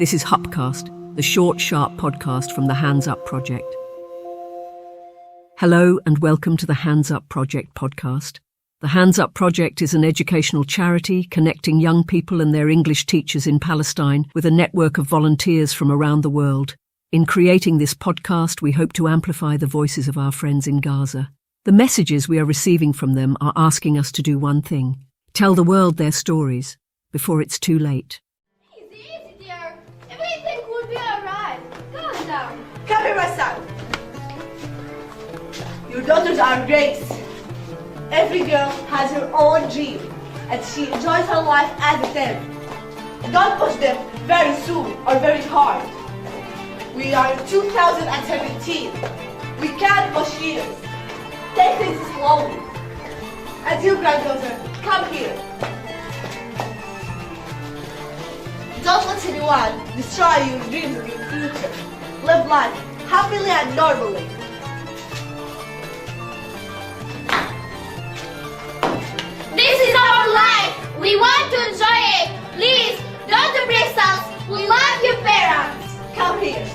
This is HUPcast, the short, sharp podcast from the Hands Up project. Hello and welcome to the Hands Up project podcast. The Hands Up project is an educational charity connecting young people and their English teachers in Palestine with a network of volunteers from around the world. In creating this podcast, we hope to amplify the voices of our friends in Gaza. The messages we are receiving from them are asking us to do one thing: tell the world their stories before it's too late. Easy, dear. Everything will be alright. Calm down. Come here, my son. Your daughters are great. Every girl has her own dream, and she enjoys her life as it is. Don't push them very soon or very hard. We are in 2017. We can't push years. Take things slowly. And you, granddaughter, come here. Don't let anyone destroy your dreams of your future. Live life happily and normally. This is our life. We want to enjoy it. Please, don't embrace us. We love your parents. Come here.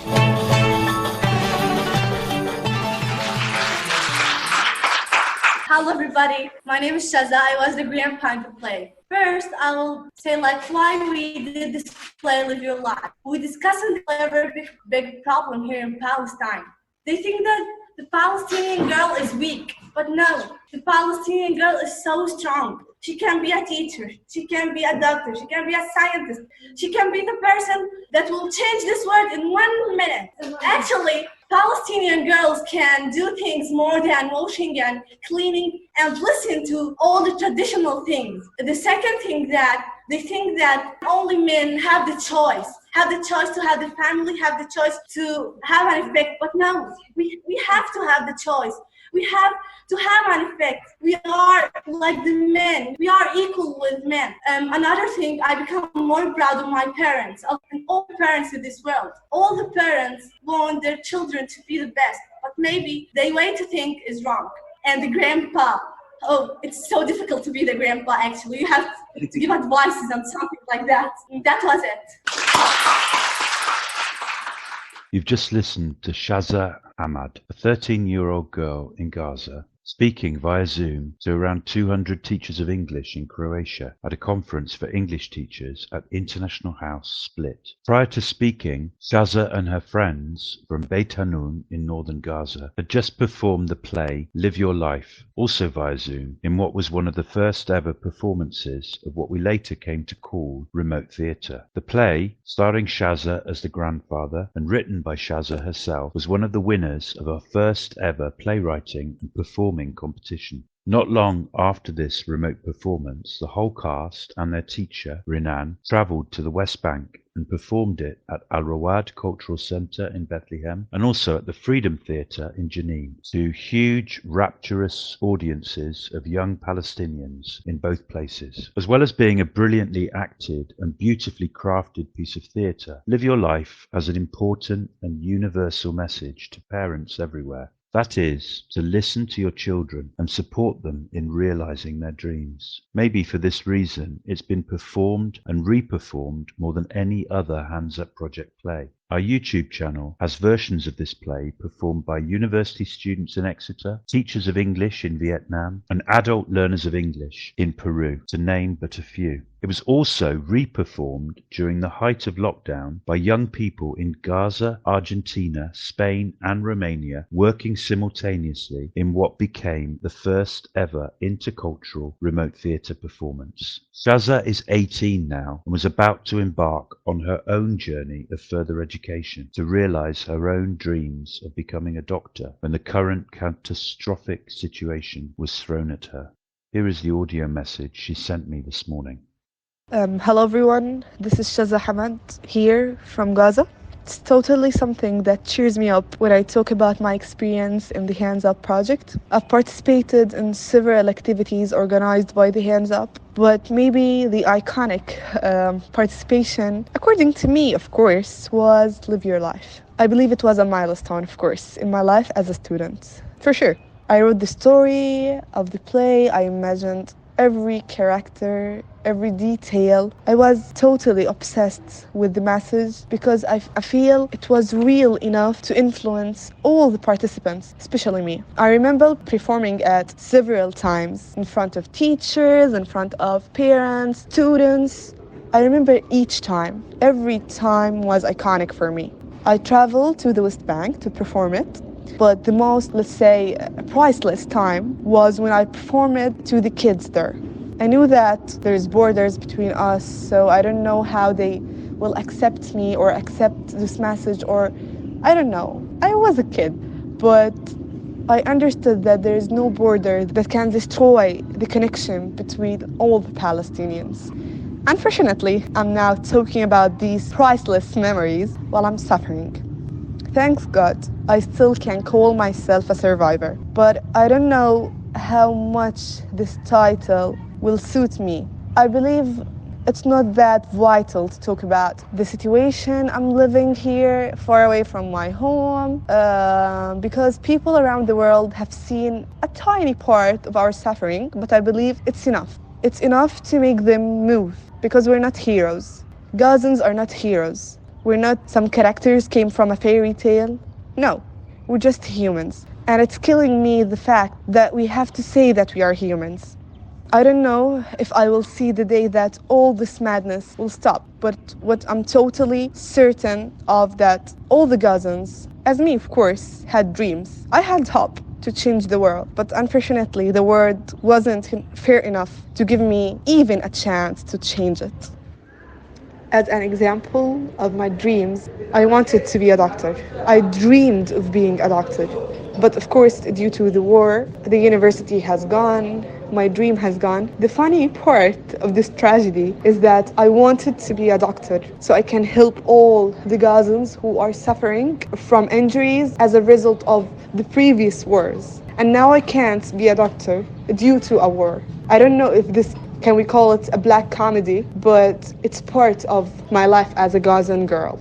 Hello everybody, my name is Shaza. I was the grandpa in the play. First, I will say why we did this play, Live Your Life. We discussed a very big problem here in Palestine. They think that the Palestinian girl is weak, but no, the Palestinian girl is so strong. She can be a teacher, she can be a doctor, she can be a scientist, she can be the person that will change this world in 1 minute. Actually, Palestinian girls can do things more than washing and cleaning and listen to all the traditional things. The second thing that they think that only men have the choice to have the family, have the choice to have an effect. But no, we have to have the choice. We have to have an effect. We are like the men. We are equal with men. Another thing, I become more proud of my parents, and all parents in this world. All the parents want their children to be the best, but maybe the way to think is wrong. And the grandpa, it's so difficult to be the grandpa actually. You have to give advices on something like that. That was it. You've just listened to Shaza Ahmad, a 13-year-old girl in Gaza, speaking via Zoom to around 200 teachers of English in Croatia at a conference for English teachers at International House Split. Prior to speaking, Shaza and her friends from Beit Hanun in northern Gaza had just performed the play Live Your Life, also via Zoom, in what was one of the first ever performances of what we later came to call remote theatre. The play, starring Shaza as the grandfather and written by Shaza herself, was one of the winners of our first ever playwriting and performing competition. Not long after this remote performance, the whole cast and their teacher, Rinan, travelled to the West Bank and performed it at Al Rawad Cultural Centre in Bethlehem and also at the Freedom Theatre in Jenin to huge, rapturous audiences of young Palestinians in both places. As well as being a brilliantly acted and beautifully crafted piece of theatre, Live Your Life has an important and universal message to parents everywhere. That is, to listen to your children and support them in realizing their dreams. Maybe for this reason, it's been performed and re-performed more than any other Hands Up project play. Our YouTube channel has versions of this play performed by university students in Exeter, teachers of English in Vietnam, and adult learners of English in Peru, to name but a few. It was also re-performed during the height of lockdown by young people in Gaza, Argentina, Spain, and Romania, working simultaneously in what became the first ever intercultural remote theatre performance. Shaza is 18 now and was about to embark on her own journey of further education to realize her own dreams of becoming a doctor when the current catastrophic situation was thrown at her. Here is the audio message she sent me this morning. Hello everyone, this is Gaza Shaza here from Gaza. It's totally something that cheers me up when I talk about my experience in the Hands Up project. I've participated in several activities organized by the Hands Up, but maybe the iconic participation, according to me of course, was Live Your Life. I believe it was a milestone, of course, in my life as a student, for sure. I wrote the story of the play, I imagined every character, every detail. I was totally obsessed with the message because I feel it was real enough to influence all the participants, especially me. I remember performing at several times in front of teachers, in front of parents, students. I remember each time. Every time was iconic for me. I traveled to the West Bank to perform it, but the most, let's say, priceless time was when I performed it to the kids there. I knew that there's borders between us, so I don't know how they will accept me or accept this message, or I don't know. I was a kid, but I understood that there is no border that can destroy the connection between all the Palestinians. Unfortunately, I'm now talking about these priceless memories while I'm suffering. Thanks God, I still can call myself a survivor, but I don't know how much this title will suit me. I believe it's not that vital to talk about the situation I'm living here, far away from my home, because people around the world have seen a tiny part of our suffering, but I believe it's enough. It's enough to make them move, because we're not heroes. Gazans are not heroes. We're not some characters came from a fairy tale. No, we're just humans. And it's killing me the fact that we have to say that we are humans. I don't know if I will see the day that all this madness will stop, but what I'm totally certain of that all the Gazans, as me of course, had dreams. I had hope to change the world, but unfortunately the world wasn't fair enough to give me even a chance to change it. As an example of my dreams, I wanted to be a doctor. I dreamed of being a doctor. But of course, due to the war, the university has gone, my dream has gone. The funny part of this tragedy is that I wanted to be a doctor so I can help all the Gazans who are suffering from injuries as a result of the previous wars. And now I can't be a doctor due to a war. I don't know if this can we call it a black comedy, but it's part of my life as a Gazan girl.